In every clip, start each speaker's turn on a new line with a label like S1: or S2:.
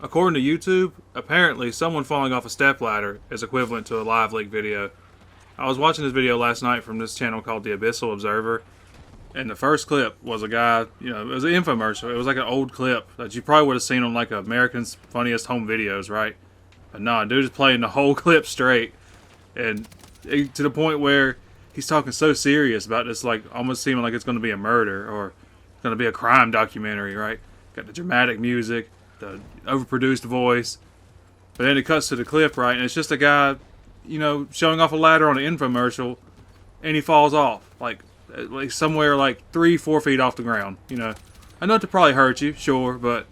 S1: according to YouTube, apparently someone falling off a stepladder is equivalent to a live leak video. I was watching this video last night from this channel called The Abyssal Observer, and the first clip was a guy, you know, it was an infomercial. It was like an old clip that you probably would have seen on like American's Funniest Home Videos, right? But nah, dude is playing the whole clip straight, and to the point where he's talking so serious about this, like almost seeming like it's going to be a murder or going to be a crime documentary, right? Got the dramatic music, the overproduced voice, but then it cuts to the clip, right? And it's just a guy, you know, showing off a ladder on an infomercial, and he falls off like somewhere like 3-4 feet off the ground. You know, I know to probably hurt you, sure, but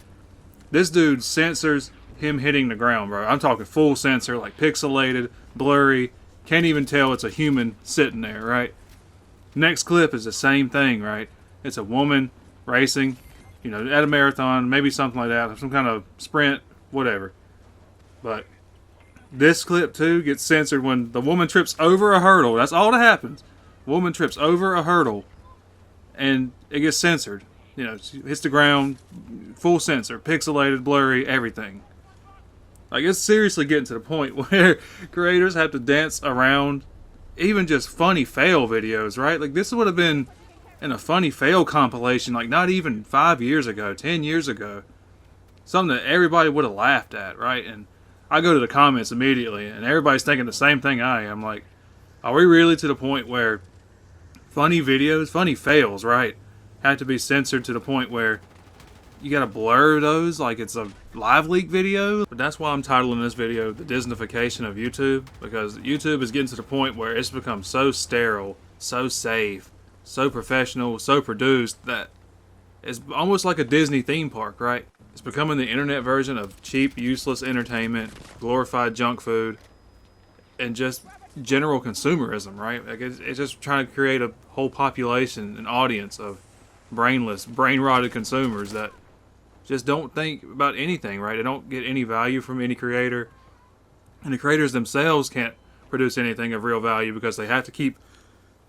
S1: this dude censors him hitting the ground, bro. I'm talking full censor, like pixelated, blurry. Can't even tell it's a human sitting there, right? Next clip is the same thing, right? It's a woman racing, you know, at a marathon, maybe something like that, some kind of sprint, whatever. But this clip too gets censored when the woman trips over a hurdle. That's all that happens. Woman trips over a hurdle, and it gets censored. You know, she hits the ground, full censor, pixelated, blurry, everything. Like, it's seriously getting to the point where creators have to dance around even just funny fail videos, right? Like, this would have been in a funny fail compilation, like, not even 5 years ago, 10 years ago. Something that everybody would have laughed at, right? And I go to the comments immediately, and everybody's thinking the same thing I am. Like, are we really to the point where funny videos, funny fails, right, have to be censored to the point where you gotta blur those like it's a live leak video? But that's why I'm titling this video The Disneyfication of YouTube, because YouTube is getting to the point where it's become so sterile, so safe, so professional, so produced that it's almost like a Disney theme park, right? It's becoming the internet version of cheap, useless entertainment, glorified junk food, and just general consumerism, right? Like, it's just trying to create a whole population, an audience of brainless, brain-rotted consumers that just don't think about anything, right? They don't get any value from any creator. And the creators themselves can't produce anything of real value because they have to keep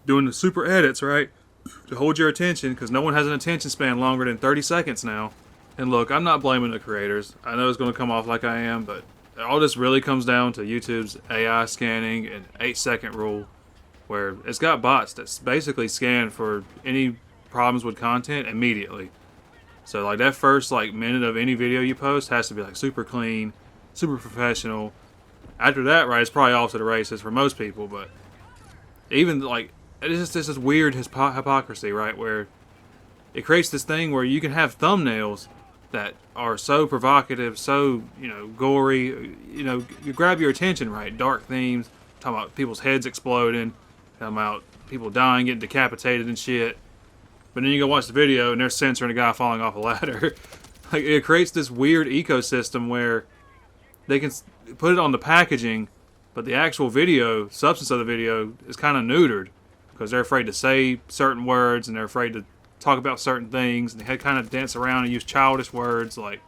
S1: doing the super edits, right, to hold your attention, because no one has an attention span longer than 30 seconds now. And look, I'm not blaming the creators. I know it's going to come off like I am, but all this really comes down to YouTube's AI scanning and 8-second rule, where it's got bots that's basically scan for any problems with content immediately. So like that first like minute of any video you post has to be like super clean, super professional. After that, right, it's probably off to the races for most people. But even like it's just this weird hypocrisy, right, where it creates this thing where you can have thumbnails that are so provocative, so, you know, gory, you know, you grab your attention, right? Dark themes, talking about people's heads exploding, talking about people dying, getting decapitated and shit. But then you go watch the video and they're censoring a guy falling off a ladder. Like, it creates this weird ecosystem where they can put it on the packaging, but the actual video, substance of the video, is kind of neutered because they're afraid to say certain words and they're afraid to talk about certain things, and they kind of dance around and use childish words. Like,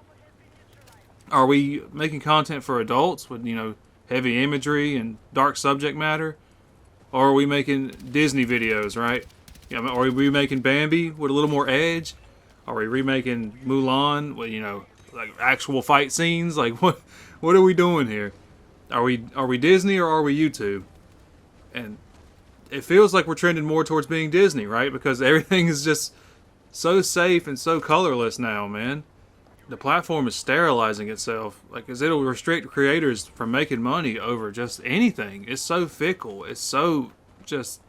S1: are we making content for adults with, you know, heavy imagery and dark subject matter? Or are we making Disney videos, right? You know, are we making Bambi with a little more edge? Are we remaking Mulan with, you know, like actual fight scenes? Like, what are we doing here? Are we Disney or are we YouTube? And it feels like we're trending more towards being Disney, right? Because everything is just so safe and so colorless now, man. The platform is sterilizing itself, like, because it'll restrict creators from making money over just anything. It's so fickle. It's so just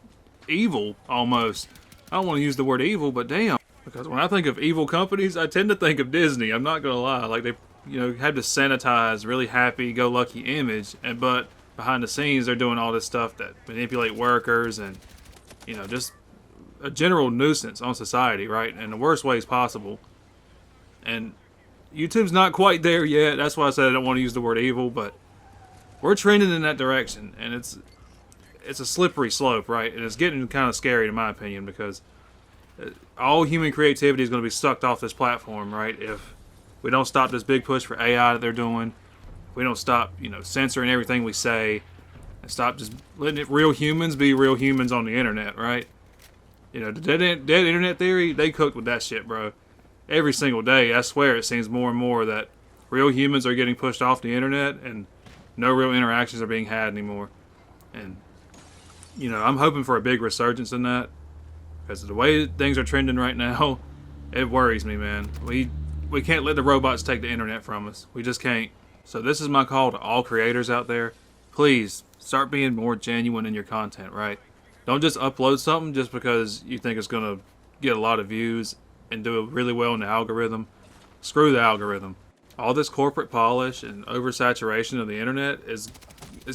S1: evil, almost. I don't want to use the word evil, but damn. Because when I think of evil companies, I tend to think of Disney. I'm not gonna lie. Like, they, you know, have this sanitized, really happy-go-lucky image, but behind the scenes, they're doing all this stuff that manipulate workers and, you know, just a general nuisance on society, right? In the worst ways possible. And YouTube's not quite there yet. That's why I said I don't want to use the word evil, but we're trending in that direction, and it's a slippery slope, right? And it's getting kind of scary, in my opinion, because all human creativity is going to be sucked off this platform, right? If we don't stop this big push for AI that they're doing, we don't stop, you know, censoring everything we say, and stop just letting real humans be real humans on the internet, right? You know, the dead internet theory, they cooked with that shit, bro. Every single day, I swear it seems more and more that Real humans are getting pushed off the internet, and no real interactions are being had anymore. And, you know, I'm hoping for a big resurgence in that, because the way things are trending right now, it worries me, man. We can't let the robots take the internet from us. We just can't. So this is my call to all creators out there. Please, start being more genuine in your content, right? Don't just upload something just because you think it's going to get a lot of views and do really well in the algorithm. Screw the algorithm. All this corporate polish and oversaturation of the internet is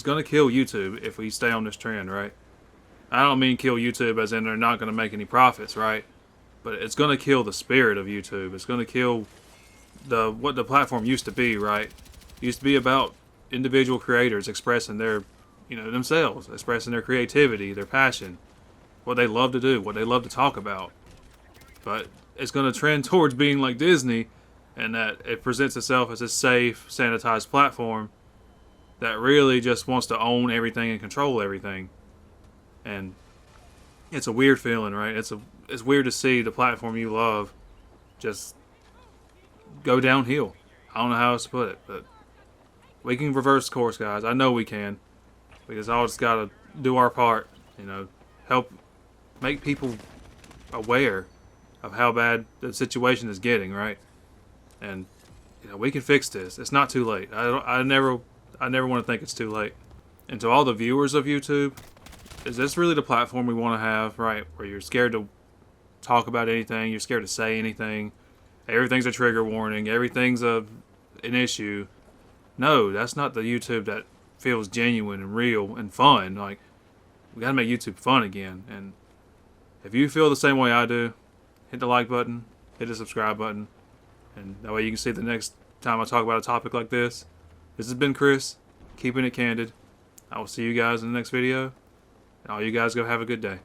S1: going to kill YouTube if we stay on this trend, right? I don't mean kill YouTube as in they're not going to make any profits, right? But it's going to kill the spirit of YouTube. It's going to kill what the platform used to be, right? It used to be about individual creators expressing their, themselves, expressing their creativity, their passion, what they love to do, what they love to talk about. But it's going to trend towards being like Disney, and that it presents itself as a safe, sanitized platform that really just wants to own everything and control everything. And it's a weird feeling, right? It's weird to see the platform you love just go downhill. I don't know how else to put it, but we can reverse course, guys. I know we can. We just all just gotta do our part, help make people aware of how bad the situation is getting, right? And we can fix this. It's not too late. I never want to think it's too late. And to all the viewers of YouTube, is this really the platform we want to have, right? Where you're scared to talk about anything, you're scared to say anything, everything's a trigger warning, everything's an issue. No, that's not the YouTube that feels genuine and real and fun. Like, we gotta make YouTube fun again. And if you feel the same way I do, hit the like button, hit the subscribe button, and that way you can see the next time I talk about a topic like this. This has been Chris, keeping it candid. I will see you guys in the next video. And all you guys go have a good day.